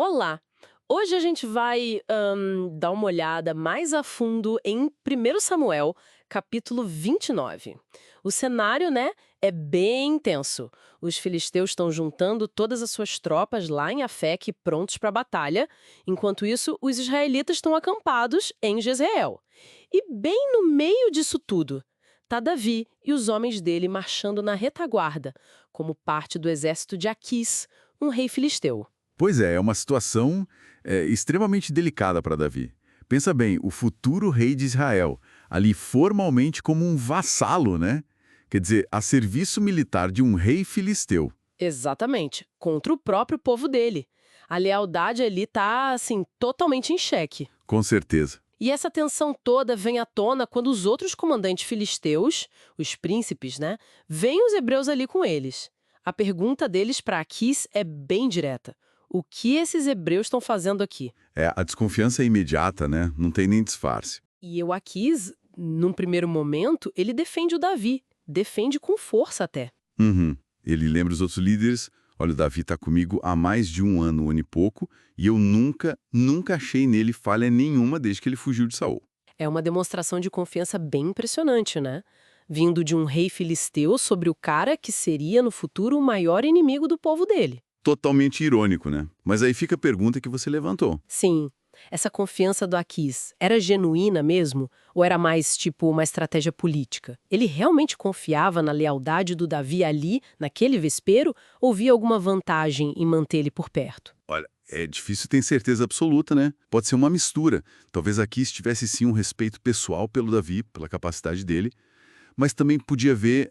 Olá! Hoje a gente vai dar uma olhada mais a fundo em 1 Samuel, capítulo 29. O cenário, né, é bem intenso. Os filisteus estão juntando todas as suas tropas lá em Afeque, prontos para a batalha. Enquanto isso, os israelitas estão acampados em Jezreel. E bem no meio disso tudo, tá Davi e os homens dele marchando na retaguarda, como parte do exército de Aquis, um rei filisteu. Pois é uma situação extremamente delicada para Davi. Pensa bem, o futuro rei de Israel, ali formalmente como um vassalo, né? Quer dizer, a serviço militar de um rei filisteu. Exatamente, contra o próprio povo dele. A lealdade ali tá, assim, totalmente em xeque. Com certeza. E essa tensão toda vem à tona quando os outros comandantes filisteus, os príncipes, né, veem os hebreus ali com eles. A pergunta deles para Aquis é bem direta. O que esses hebreus estão fazendo aqui? A desconfiança é imediata, né? Não tem nem disfarce. E o Aquis, num primeiro momento, ele defende o Davi. Defende com força até. Uhum. Ele lembra os outros líderes, olha, o Davi está comigo há mais de um ano e pouco, e eu nunca achei nele falha nenhuma desde que ele fugiu de Saul. É uma demonstração de confiança bem impressionante, né? Vindo de um rei filisteu sobre o cara que seria no futuro o maior inimigo do povo dele. Totalmente irônico, né? Mas aí fica a pergunta que você levantou. Sim, essa confiança do Aquis era genuína mesmo? Ou era mais tipo uma estratégia política? Ele realmente confiava na lealdade do Davi ali, naquele vespeiro, ou via alguma vantagem em manter ele por perto? Olha, é difícil ter certeza absoluta, né? Pode ser uma mistura. Talvez aqui estivesse sim um respeito pessoal pelo Davi, pela capacidade dele, mas também podia haver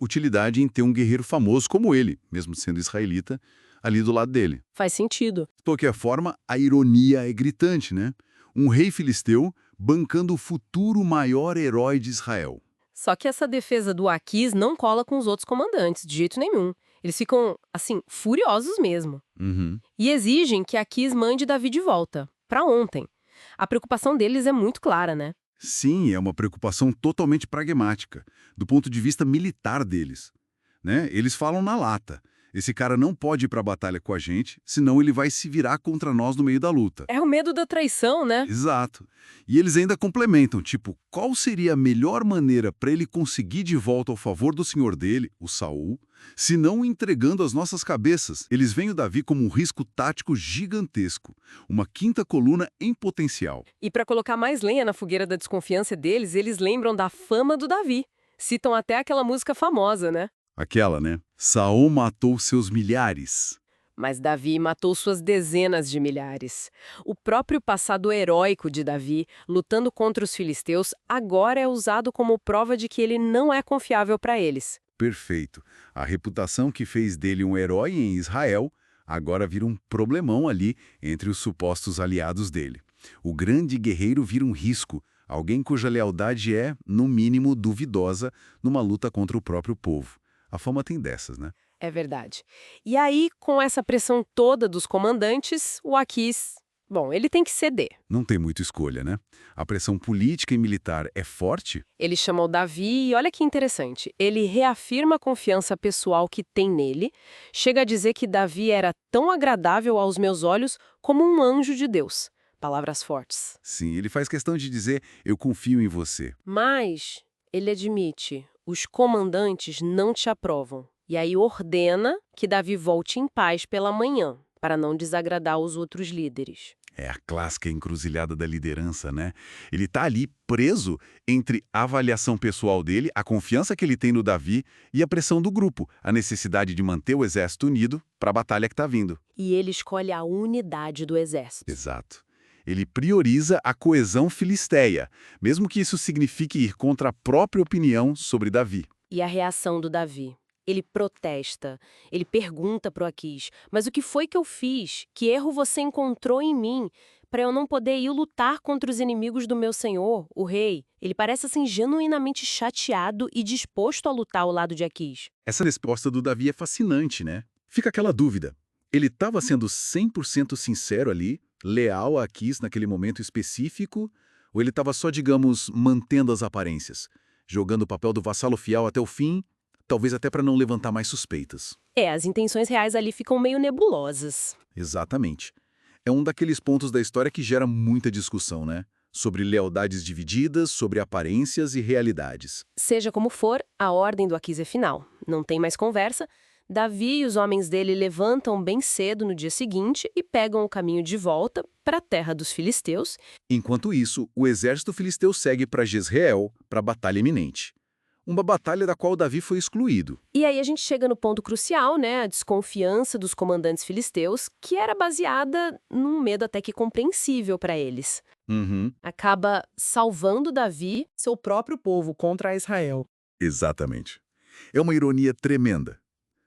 utilidade em ter um guerreiro famoso como ele, mesmo sendo israelita, ali do lado dele. Faz sentido. De qualquer forma, a ironia é gritante, né? Um rei filisteu bancando o futuro maior herói de Israel. Só que essa defesa do Aquis não cola com os outros comandantes, de jeito nenhum. Eles ficam, assim, furiosos mesmo. Uhum. E exigem que Aquis mande Davi de volta, para ontem. A preocupação deles é muito clara, né? Sim, é uma preocupação totalmente pragmática, do ponto de vista militar deles, né? Eles falam na lata. Esse cara não pode ir para a batalha com a gente, senão ele vai se virar contra nós no meio da luta. É o medo da traição, né? Exato. E eles ainda complementam, tipo, qual seria a melhor maneira para ele conseguir de volta ao favor do senhor dele, o Saul, se não entregando as nossas cabeças? Eles veem o Davi como um risco tático gigantesco, uma quinta coluna em potencial. E para colocar mais lenha na fogueira da desconfiança deles, eles lembram da fama do Davi. Citam até aquela música famosa, né? Aquela, né? Saul matou seus milhares. Mas Davi matou suas dezenas de milhares. O próprio passado heróico de Davi, lutando contra os filisteus, agora é usado como prova de que ele não é confiável para eles. Perfeito. A reputação que fez dele um herói em Israel agora vira um problemão ali entre os supostos aliados dele. O grande guerreiro vira um risco, alguém cuja lealdade é, no mínimo, duvidosa numa luta contra o próprio povo. A fama tem dessas, né? É verdade. E aí, com essa pressão toda dos comandantes, o Aquis, bom, ele tem que ceder. Não tem muita escolha, né? A pressão política e militar é forte? Ele chama o Davi e olha que interessante, ele reafirma a confiança pessoal que tem nele, chega a dizer que Davi era tão agradável aos meus olhos como um anjo de Deus. Palavras fortes. Sim, ele faz questão de dizer, eu confio em você. Mas ele admite, os comandantes não te aprovam. E aí ordena que Davi volte em paz pela manhã, para não desagradar os outros líderes. É a clássica encruzilhada da liderança, né? Ele está ali preso entre a avaliação pessoal dele, a confiança que ele tem no Davi e a pressão do grupo, a necessidade de manter o exército unido para a batalha que está vindo. E ele escolhe a unidade do exército. Exato. Ele prioriza a coesão filisteia, mesmo que isso signifique ir contra a própria opinião sobre Davi. E a reação do Davi? Ele protesta, ele pergunta pro Aquis, mas o que foi que eu fiz? Que erro você encontrou em mim para eu não poder ir lutar contra os inimigos do meu senhor, o rei? Ele parece assim genuinamente chateado e disposto a lutar ao lado de Aquis. Essa resposta do Davi é fascinante, né? Fica aquela dúvida. Ele estava sendo 100% sincero ali, leal a Aquis naquele momento específico, ou ele estava só, digamos, mantendo as aparências, jogando o papel do vassalo fiel até o fim, talvez até para não levantar mais suspeitas? As intenções reais ali ficam meio nebulosas. Exatamente. É um daqueles pontos da história que gera muita discussão, né? Sobre lealdades divididas, sobre aparências e realidades. Seja como for, a ordem do Aquis é final. Não tem mais conversa. Davi e os homens dele levantam bem cedo no dia seguinte e pegam o caminho de volta para a terra dos filisteus. Enquanto isso, o exército filisteu segue para Jezreel, para a batalha iminente. Uma batalha da qual Davi foi excluído. E aí a gente chega no ponto crucial, né? A desconfiança dos comandantes filisteus, que era baseada num medo até que compreensível para eles. Uhum, Acaba salvando Davi. Seu próprio povo contra Israel. exatamente. É uma ironia tremenda.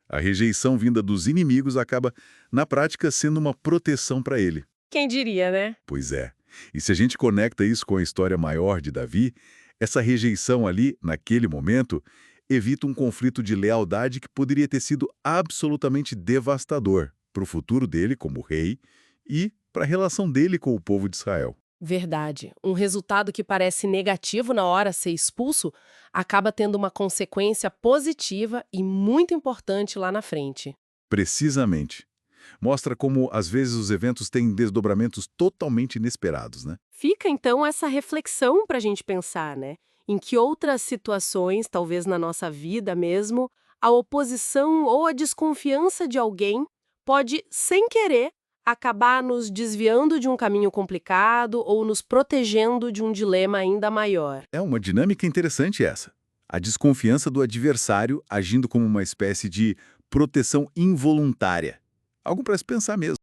A rejeição vinda dos inimigos acaba, na prática, sendo uma proteção para ele. Quem diria, né? Pois é. E se a gente conecta isso com a história maior de Davi, essa rejeição ali, naquele momento, evita um conflito de lealdade que poderia ter sido absolutamente devastador para o futuro dele como rei e para a relação dele com o povo de Israel. Verdade. Um resultado que parece negativo na hora ser expulso acaba tendo uma consequência positiva e muito importante lá na frente. Precisamente. Mostra como, às vezes, os eventos têm desdobramentos totalmente inesperados, né? Fica então essa reflexão para a gente pensar, né? Em que outras situações, talvez na nossa vida mesmo, a oposição ou a desconfiança de alguém pode, sem querer, acabar nos desviando de um caminho complicado ou nos protegendo de um dilema ainda maior. É uma dinâmica interessante essa. A desconfiança do adversário agindo como uma espécie de proteção involuntária. Algo para se pensar mesmo.